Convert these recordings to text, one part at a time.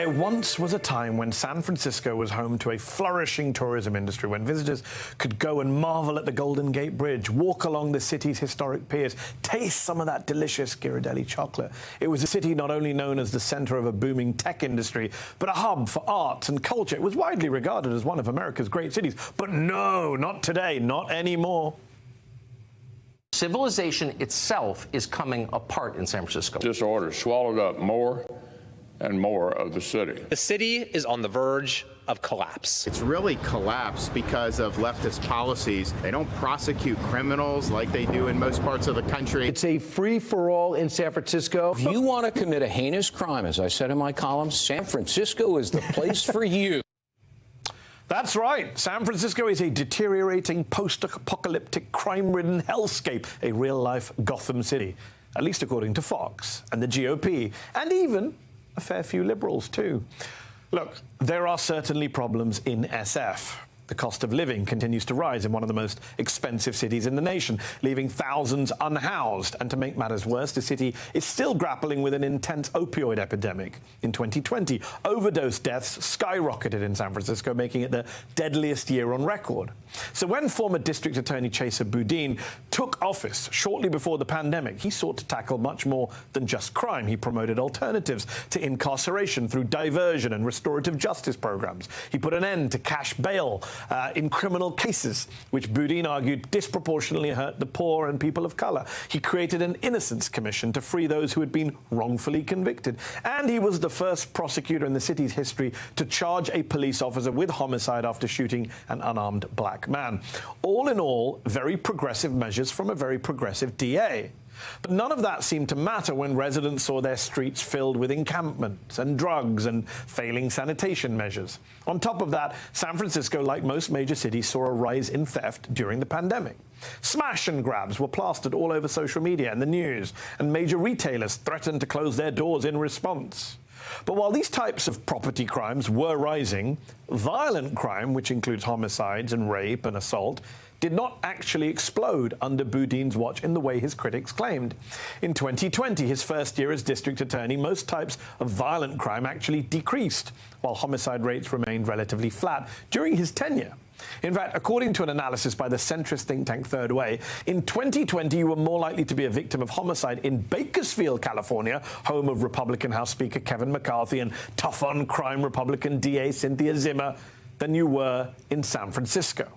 There once was a time when San Francisco was home to a flourishing tourism industry, when visitors could go and marvel at the Golden Gate Bridge, walk along the city's historic piers, taste some of that delicious Ghirardelli chocolate. It was a city not only known as the center of a booming tech industry, but a hub for arts and culture. It was widely regarded as one of America's great cities. But no, not today, not anymore. Civilization itself is coming apart in San Francisco. Disorder swallowed up more and more of the city. The city is on the verge of collapse. It's really collapsed because of leftist policies. They don't prosecute criminals like they do in most parts of the country. It's a free-for-all in San Francisco. If you want to commit a heinous crime, as I said in my column, San Francisco is the place for you. That's right. San Francisco is a deteriorating, post-apocalyptic, crime-ridden hellscape, a real-life Gotham City, at least according to Fox and the GOP, and even a fair few liberals, too. Look, there are certainly problems in SF. The cost of living continues to rise in one of the most expensive cities in the nation, leaving thousands unhoused. And to make matters worse, the city is still grappling with an intense opioid epidemic. In 2020, overdose deaths skyrocketed in San Francisco, making it the deadliest year on record. So when former District Attorney Chesa Boudin took office shortly before the pandemic, he sought to tackle much more than just crime. He promoted alternatives to incarceration through diversion and restorative justice programs. He put an end to cash bail in criminal cases, which Boudin argued disproportionately hurt the poor and people of color. He created an innocence commission to free those who had been wrongfully convicted. And he was the first prosecutor in the city's history to charge a police officer with homicide after shooting an unarmed black man. All in all, very progressive measures from a very progressive DA. But none of that seemed to matter when residents saw their streets filled with encampments and drugs and failing sanitation measures. On top of that, San Francisco, like most major cities, saw a rise in theft during the pandemic. Smash and grabs were plastered all over social media and the news, and major retailers threatened to close their doors in response. But while these types of property crimes were rising, violent crime, which includes homicides and rape and assault, did not actually explode under Boudin's watch in the way his critics claimed. In 2020, his first year as district attorney, most types of violent crime actually decreased, while homicide rates remained relatively flat during his tenure. In fact, according to an analysis by the centrist think tank Third Way, in 2020 you were more likely to be a victim of homicide in Bakersfield, California, home of Republican House Speaker Kevin McCarthy and tough-on-crime Republican DA Cynthia Zimmer, than you were in San Francisco.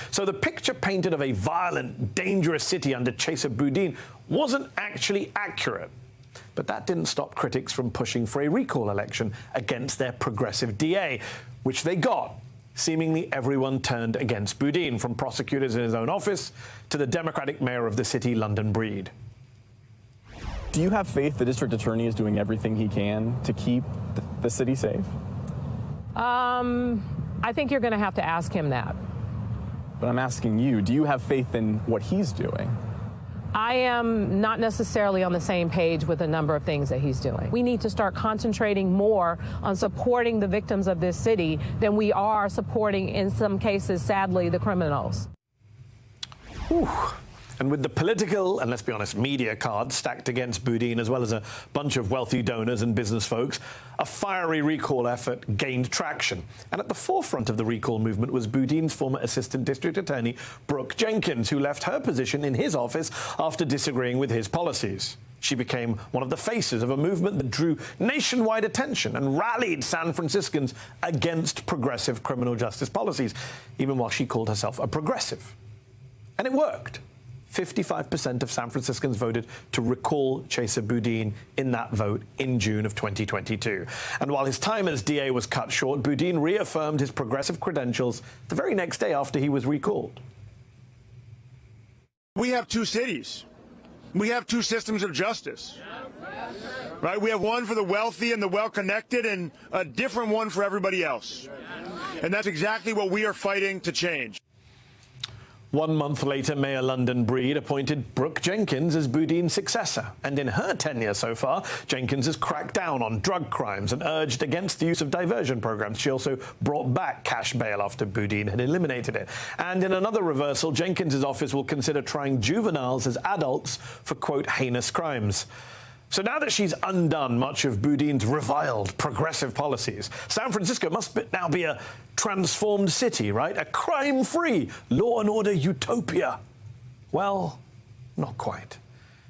So the picture painted of a violent, dangerous city under Chesa Boudin wasn't actually accurate. But that didn't stop critics from pushing for a recall election against their progressive DA, which they got. Seemingly everyone turned against Boudin, from prosecutors in his own office to the Democratic mayor of the city, London Breed. Do you have faith the district attorney is doing everything he can to keep the city safe? I think you're going to have to ask him that. But I'm asking you, do you have faith in what he's doing? I am not necessarily on the same page with a number of things that he's doing. We need to start concentrating more on supporting the victims of this city than we are supporting, in some cases, sadly, the criminals. Whew. And with the political and, let's be honest, media cards stacked against Boudin, as well as a bunch of wealthy donors and business folks, a fiery recall effort gained traction. And at the forefront of the recall movement was Boudin's former assistant district attorney, Brooke Jenkins, who left her position in his office after disagreeing with his policies. She became one of the faces of a movement that drew nationwide attention and rallied San Franciscans against progressive criminal justice policies, even while she called herself a progressive. And it worked. 55% of San Franciscans voted to recall Chesa Boudin in that vote in June of 2022. And while his time as DA was cut short, Boudin reaffirmed his progressive credentials the very next day after he was recalled. We have two cities. We have two systems of justice. Right? We have one for the wealthy and the well-connected and a different one for everybody else. And that's exactly what we are fighting to change. 1 month later, Mayor London Breed appointed Brooke Jenkins as Boudin's successor. And in her tenure so far, Jenkins has cracked down on drug crimes and urged against the use of diversion programs. She also brought back cash bail after Boudin had eliminated it. And in another reversal, Jenkins' office will consider trying juveniles as adults for, quote, heinous crimes. So now that she's undone much of Boudin's reviled progressive policies, San Francisco must now be a transformed city, right? A crime-free, law and order utopia. Well, not quite.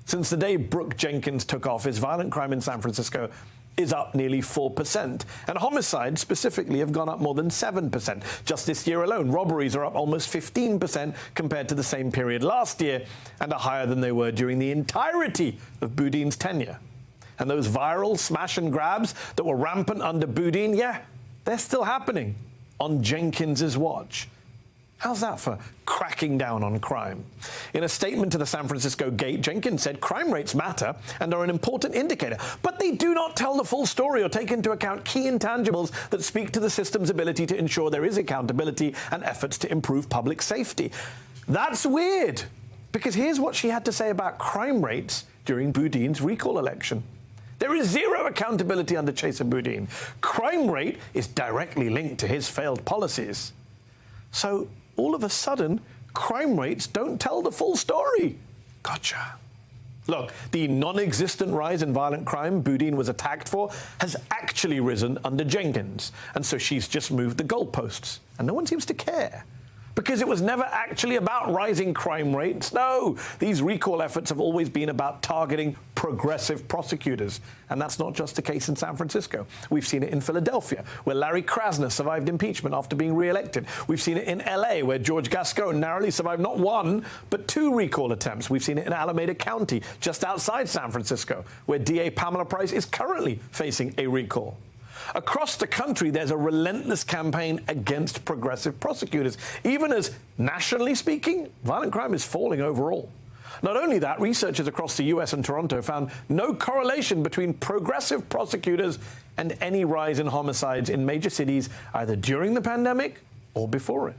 Since the day Brooke Jenkins took office, violent crime in San Francisco is up nearly 4%. And homicides specifically have gone up more than 7%. Just this year alone, robberies are up almost 15% compared to the same period last year and are higher than they were during the entirety of Boudin's tenure. And those viral smash and grabs that were rampant under Boudin, yeah, they're still happening on Jenkins's watch. How's that for cracking down on crime? In a statement to the San Francisco Gate, Jenkins said crime rates matter and are an important indicator, but they do not tell the full story or take into account key intangibles that speak to the system's ability to ensure there is accountability and efforts to improve public safety. That's weird, because here's what she had to say about crime rates during Boudin's recall election. There is zero accountability under Chesa Boudin. Crime rate is directly linked to his failed policies. So, all of a sudden, crime rates don't tell the full story. Gotcha. Look, the non-existent rise in violent crime Boudin was attacked for has actually risen under Jenkins. And so she's just moved the goalposts. And no one seems to care. Because it was never actually about rising crime rates. No, these recall efforts have always been about targeting progressive prosecutors. And that's not just the case in San Francisco. We've seen it in Philadelphia, where Larry Krasner survived impeachment after being re-elected. We've seen it in LA, where George Gascon narrowly survived not one, but 2 recall attempts. We've seen it in Alameda County, just outside San Francisco, where DA Pamela Price is currently facing a recall. Across the country, there's a relentless campaign against progressive prosecutors, even as, nationally speaking, violent crime is falling overall. Not only that, researchers across the US and Toronto found no correlation between progressive prosecutors and any rise in homicides in major cities, either during the pandemic or before it.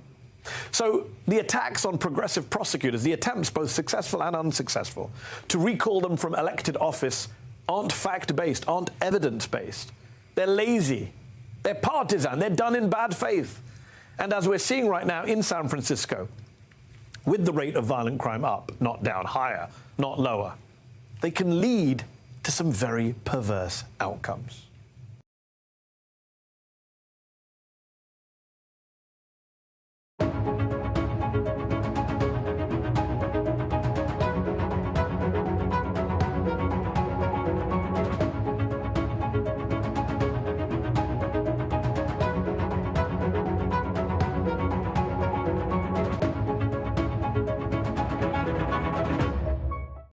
So the attacks on progressive prosecutors, the attempts, both successful and unsuccessful, to recall them from elected office aren't fact-based, aren't evidence-based. They're lazy, they're partisan, they're done in bad faith. And as we're seeing right now in San Francisco, with the rate of violent crime up, not down, higher, not lower, they can lead to some very perverse outcomes.